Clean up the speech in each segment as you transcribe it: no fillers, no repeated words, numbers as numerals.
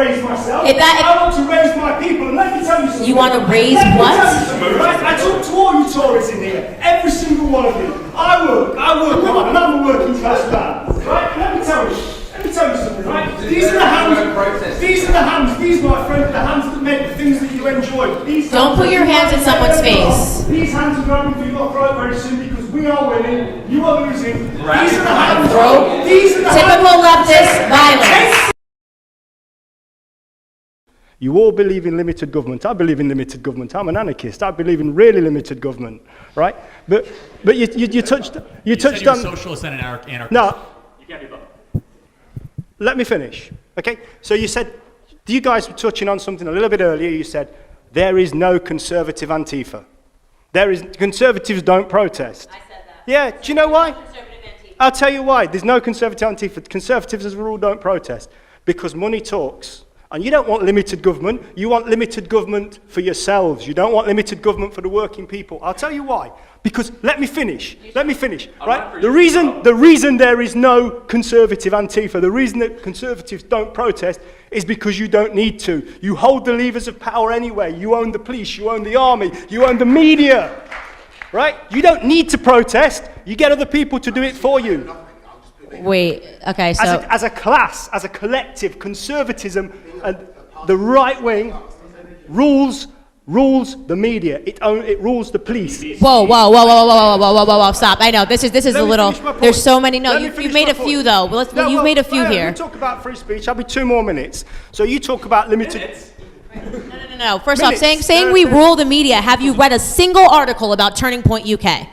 raise myself. I want to raise my people. And let me tell you something. You want to raise what? Right? I talk to all you Tories in here. Every single one of you. I work hard, and I'm a working class man. Right? Let me tell you something, right? These are the hands, these, my friend, the hands that make the things that you enjoy. Don't put your hands in someone's face. These hands are grabbing for your throat very soon because we are winning, you are losing. These are the hands. Typical leftist violence. You all believe in limited government. I believe in limited government. I'm an anarchist. I believe in really limited government, right? But you touched on socialist and an anarchist. No. You can't be both. Let me finish, okay? So you said, you guys were touching on something a little bit earlier. You said, there is no conservative Antifa. Conservatives don't protest. I said that. Yeah, do you know why? Conservative Antifa. I'll tell you why. There's no conservative Antifa. Conservatives, as a rule, don't protest because money talks. And you don't want limited government. You want limited government for yourselves. You don't want limited government for the working people. I'll tell you why. Because let me finish. Right? The reason there is no conservative Antifa, the reason that conservatives don't protest is because you don't need to. You hold the levers of power anyway. You own the police, you own the army, you own the media. Right? You don't need to protest. You get other people to do it for you. Wait, okay, so... As a class, as a collective, conservatism and the right wing rules the media. It rules the police. Whoa, stop. I know, this is a little... There's so many... No, you've made a few, though. You've made a few here. We talk about free speech. I'll be 2 more minutes. So you talk about limited... No. First off, saying we rule the media, have you read a single article about Turning Point UK?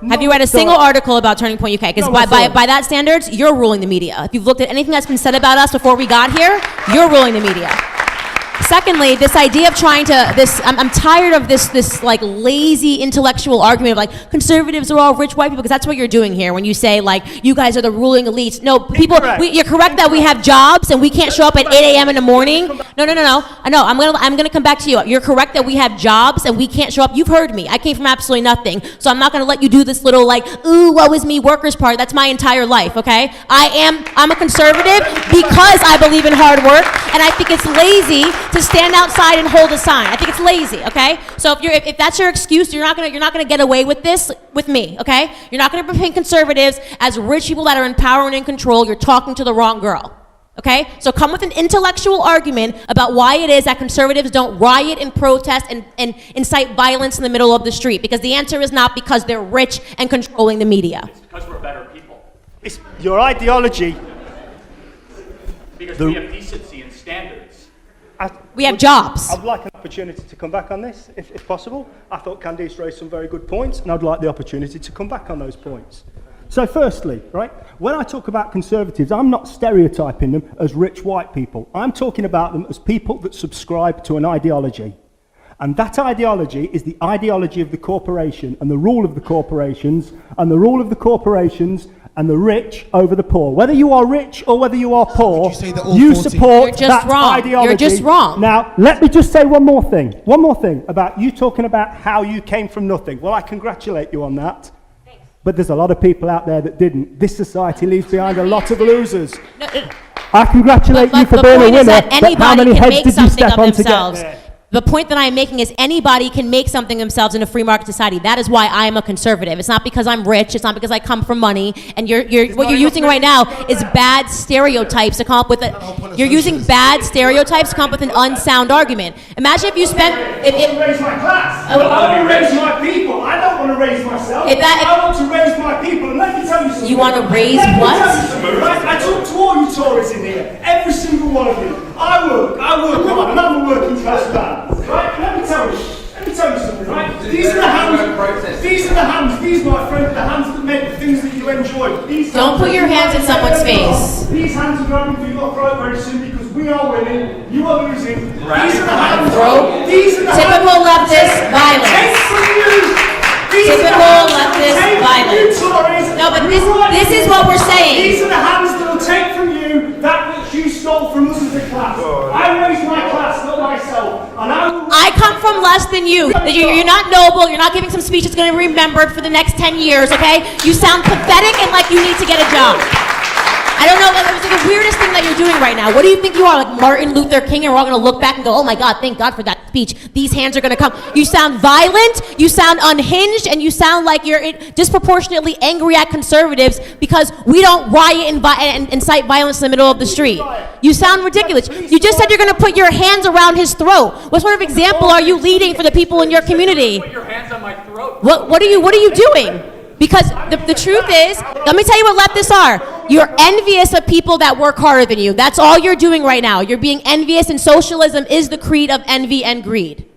Have you read a single article about Turning Point UK? Because by that standards, you're ruling the media. If you've looked at anything that's been said about us before we got here, you're ruling the media. Secondly, this idea of trying to, I'm tired of this like lazy intellectual argument of like conservatives are all rich white people, because that's what you're doing here when you say like you guys are the ruling elites. No, people, you're correct that we have jobs and we can't show up at 8 a.m. in the morning. No. I know, I'm gonna come back to you. You're correct that we have jobs and we can't show up. You've heard me. I came from absolutely nothing. So I'm not gonna let you do this little like, ooh, woe is me workers part. That's my entire life, okay? I'm a conservative because I believe in hard work, and I think it's lazy to stand outside and hold a sign. I think it's lazy, okay? So if that's your excuse, you're not gonna get away with this with me, okay? You're not gonna paint conservatives as rich people that are in power and in control. You're talking to the wrong girl, okay? So come with an intellectual argument about why it is that conservatives don't riot and protest and incite violence in the middle of the street, because the answer is not because they're rich and controlling the media. It's because we're better people. It's your ideology. Because we have decency and standards. We have jobs. I'd like an opportunity to come back on this, if possible. I thought Candice raised some very good points, and I'd like the opportunity to come back on those points. So firstly, right, when I talk about conservatives, I'm not stereotyping them as rich white people. I'm talking about them as people that subscribe to an ideology. And that ideology is the ideology of the corporation and the rule of the corporations and the rule of the corporations and the rich over the poor. Whether you are rich or whether you are poor, you support that ideology. You're just wrong. Now, let me just say one more thing about you talking about how you came from nothing. Well, I congratulate you on that. Thanks. But there's a lot of people out there that didn't. This society leaves behind a lot of losers. I congratulate you for being a winner, but how many heads did you step on to get there? The point that I'm making is anybody can make something themselves in a free market society. That is why I am a conservative. It's not because I'm rich. It's not because I come from money. And what you're using right now is bad stereotypes to come up with it. You're using bad stereotypes to come up with an unsound argument. Imagine if you spent... I want to raise my class. I want to raise my people. I don't want to raise myself. I want to raise my people. And let me tell you something. You want to raise what? I talk to all you Tories in here. Every single one of you. I work hard, and I'm a working class man. Right? Let me tell you something, right? These are the hands, these, my friend, the hands that make the things that you enjoy. Don't put your hands in someone's face. These hands are grabbing for your throat very soon because we are winning, you are losing. These are the hands. Typical leftist violence. Typical leftist violence. No, but this is what we're saying. These are the hands that will take from you that which you stole from us as a class. I raised my class, not myself. And I come from less than you. You're not noble. You're not giving some speech that's going to be remembered for the next 10 years, okay? You sound pathetic and like you need to get a job. I don't know. It's like the weirdest thing that you're doing right now. now? What do you think you are, like Martin Luther King, and we're all going to look back and go, oh my God, thank God for that speech. These hands are going to come. You sound violent, you sound unhinged, and you sound like you're disproportionately angry at conservatives because we don't riot and incite violence in the middle of the street. You sound ridiculous. You just said you're going to put your hands around his throat. What sort of example are you leading for the people in your community? Put your hands on my throat. What are you doing? Because the truth is, let me tell you what leftists are. You're envious of people that work harder than you. That's all you're doing right now. You're being envious, and socialism is the creed of envy and greed.